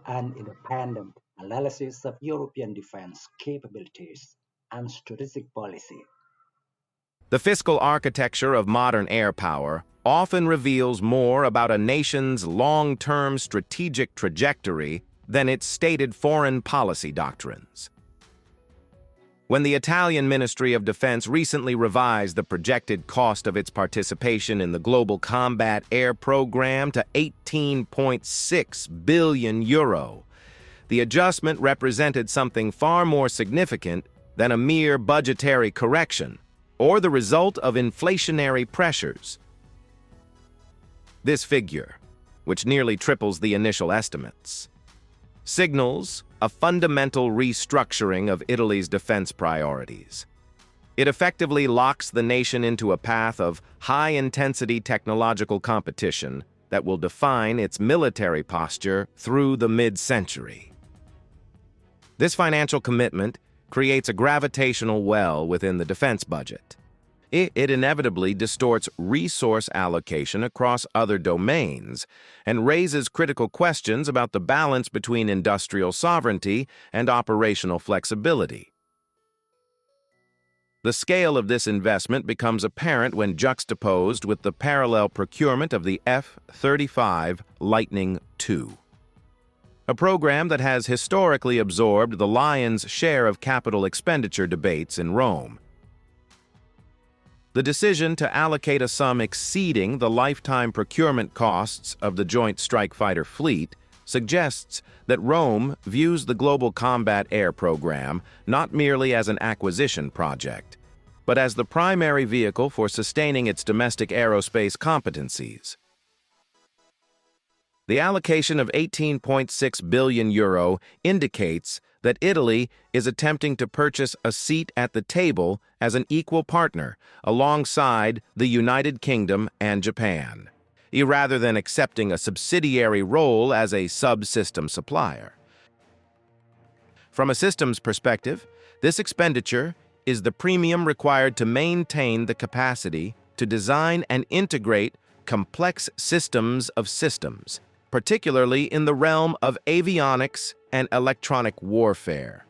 an independent analysis of European defense capabilities and strategic policy. The fiscal architecture of modern air power often reveals more about a nation's long-term strategic trajectory than its stated foreign policy doctrines. When the Italian Ministry of Defense recently revised the projected cost of its participation in the Global Combat Air Program to 18.6 billion euro, the adjustment represented something far more significant than a mere budgetary correction or the result of inflationary pressures. This figure, which nearly triples the initial estimates, signals a fundamental restructuring of Italy's defense priorities. It effectively locks the nation into a path of high-intensity technological competition that will define its military posture through the mid-century. This financial commitment creates a gravitational well within the defense budget. It inevitably distorts resource allocation across other domains and raises critical questions about the balance between industrial sovereignty and operational flexibility. The scale of this investment becomes apparent when juxtaposed with the parallel procurement of the F-35 Lightning II, a program that has historically absorbed the lion's share of capital expenditure debates in Rome. The decision to allocate a sum exceeding the lifetime procurement costs of the Joint Strike Fighter fleet suggests that Rome views the Global Combat Air Program not merely as an acquisition project, but as the primary vehicle for sustaining its domestic aerospace competencies. The allocation of 18.6 billion euro indicates that Italy is attempting to purchase a seat at the table as an equal partner alongside the United Kingdom and Japan, rather than accepting a subsidiary role as a subsystem supplier. From a systems perspective, this expenditure is the premium required to maintain the capacity to design and integrate complex systems of systems, particularly in the realm of avionics and electronic warfare,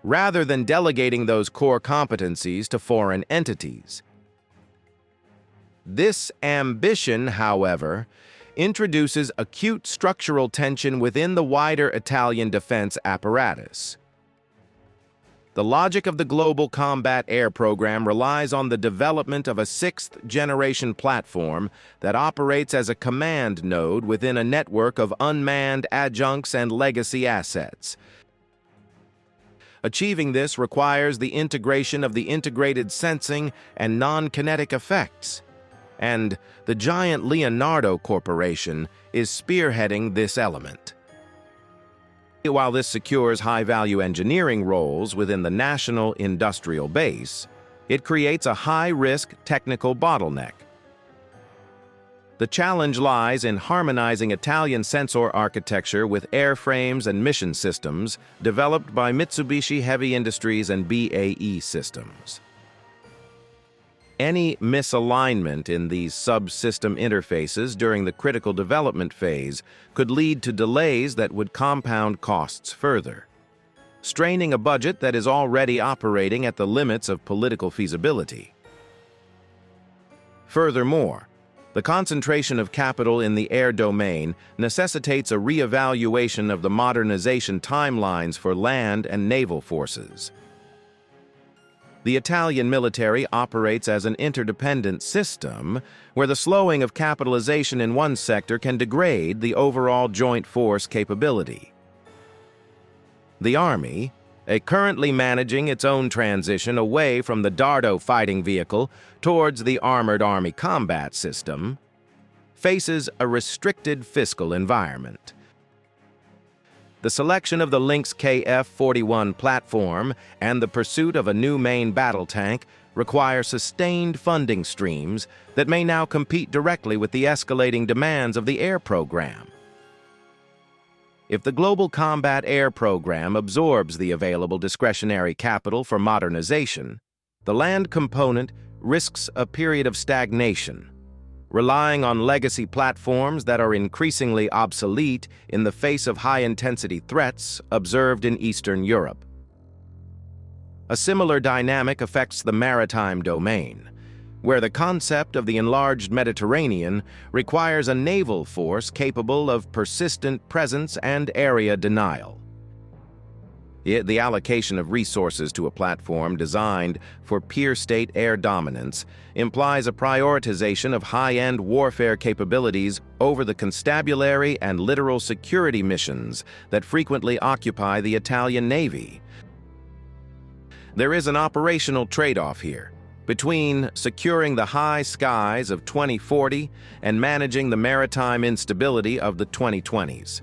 rather than delegating those core competencies to foreign entities. This ambition, however, introduces acute structural tension within the wider Italian defense apparatus. The logic of the Global Combat Air Program relies on the development of a sixth-generation platform that operates as a command node within a network of unmanned adjuncts and legacy assets. Achieving this requires the integration of the integrated sensing and non-kinetic effects, and the giant Leonardo Corporation is spearheading this element. While this secures high-value engineering roles within the national industrial base, it creates a high-risk technical bottleneck. The challenge lies in harmonizing Italian sensor architecture with airframes and mission systems developed by Mitsubishi Heavy Industries and BAE Systems. Any misalignment in these subsystem interfaces during the critical development phase could lead to delays that would compound costs further, straining a budget that is already operating at the limits of political feasibility. Furthermore, the concentration of capital in the air domain necessitates a re-evaluation of the modernization timelines for land and naval forces. The Italian military operates as an interdependent system where the slowing of capitalization in one sector can degrade the overall joint force capability. The Army, currently managing its own transition away from the Dardo fighting vehicle towards the Armored Army Combat System, faces a restricted fiscal environment. The selection of the Lynx KF-41 platform and the pursuit of a new main battle tank require sustained funding streams that may now compete directly with the escalating demands of the air program. If the Global Combat Air Program absorbs the available discretionary capital for modernization, the land component risks a period of stagnation, relying on legacy platforms that are increasingly obsolete in the face of high-intensity threats observed in Eastern Europe. A similar dynamic affects the maritime domain, where the concept of the enlarged Mediterranean requires a naval force capable of persistent presence and area denial. The allocation of resources to a platform designed for peer-state air dominance implies a prioritization of high-end warfare capabilities over the constabulary and littoral security missions that frequently occupy the Italian Navy. There is an operational trade-off here between securing the high skies of 2040 and managing the maritime instability of the 2020s.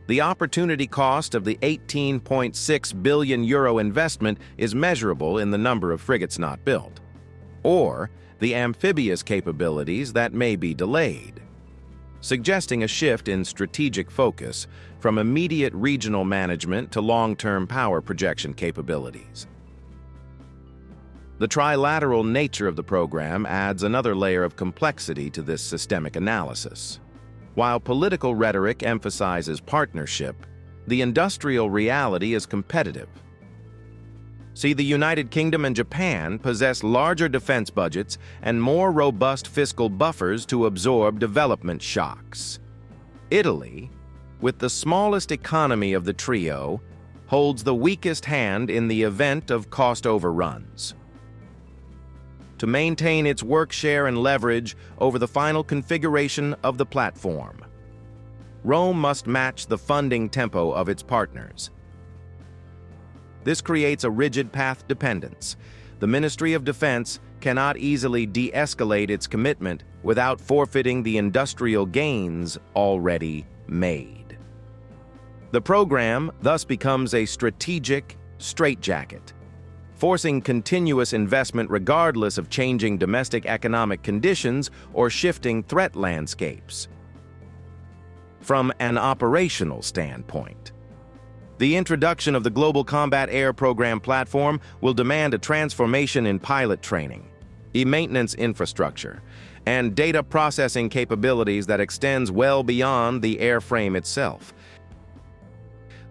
The opportunity cost of the €18.6 billion investment is measurable in the number of frigates not built, or the amphibious capabilities that may be delayed, suggesting a shift in strategic focus from immediate regional management to long-term power projection capabilities. The trilateral nature of the program adds another layer of complexity to this systemic analysis. While political rhetoric emphasizes partnership, the industrial reality is competitive. See, the United Kingdom and Japan possess larger defense budgets and more robust fiscal buffers to absorb development shocks. Italy, with the smallest economy of the trio, holds the weakest hand in the event of cost overruns. To maintain its work share and leverage over the final configuration of the platform, Rome must match the funding tempo of its partners. This creates a rigid path dependence. The Ministry of Defense cannot easily de-escalate its commitment without forfeiting the industrial gains already made. The program thus becomes a strategic straitjacket, forcing continuous investment regardless of changing domestic economic conditions or shifting threat landscapes. From an operational standpoint, the introduction of the Global Combat Air Program platform will demand a transformation in pilot training, maintenance infrastructure, and data processing capabilities that extends well beyond the airframe itself.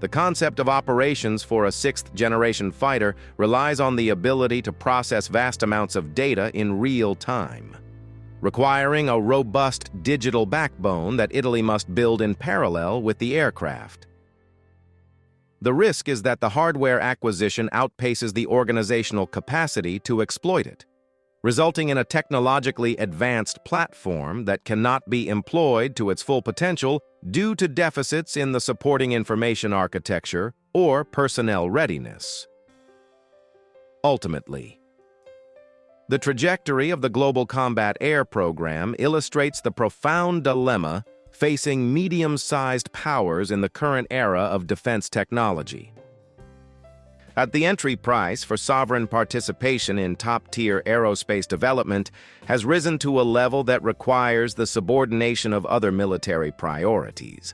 The concept of operations for a sixth-generation fighter relies on the ability to process vast amounts of data in real time, requiring a robust digital backbone that Italy must build in parallel with the aircraft. The risk is that the hardware acquisition outpaces the organizational capacity to exploit it, resulting in a technologically advanced platform that cannot be employed to its full potential due to deficits in the supporting information architecture or personnel readiness. Ultimately, the trajectory of the Global Combat Air Program illustrates the profound dilemma facing medium-sized powers in the current era of defense technology. At the entry price for sovereign participation in top-tier aerospace development has risen to a level that requires the subordination of other military priorities.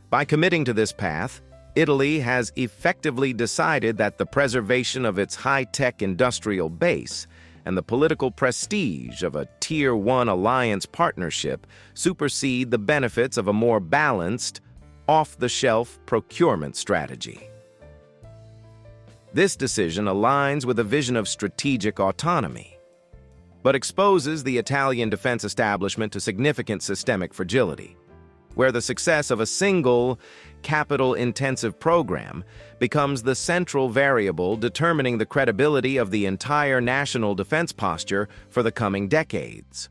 By committing to this path, Italy has effectively decided that the preservation of its high-tech industrial base and the political prestige of a Tier 1 alliance partnership supersede the benefits of a more balanced, off-the-shelf procurement strategy. This decision aligns with a vision of strategic autonomy, but exposes the Italian defense establishment to significant systemic fragility, where the success of a single, capital-intensive program becomes the central variable determining the credibility of the entire national defense posture for the coming decades.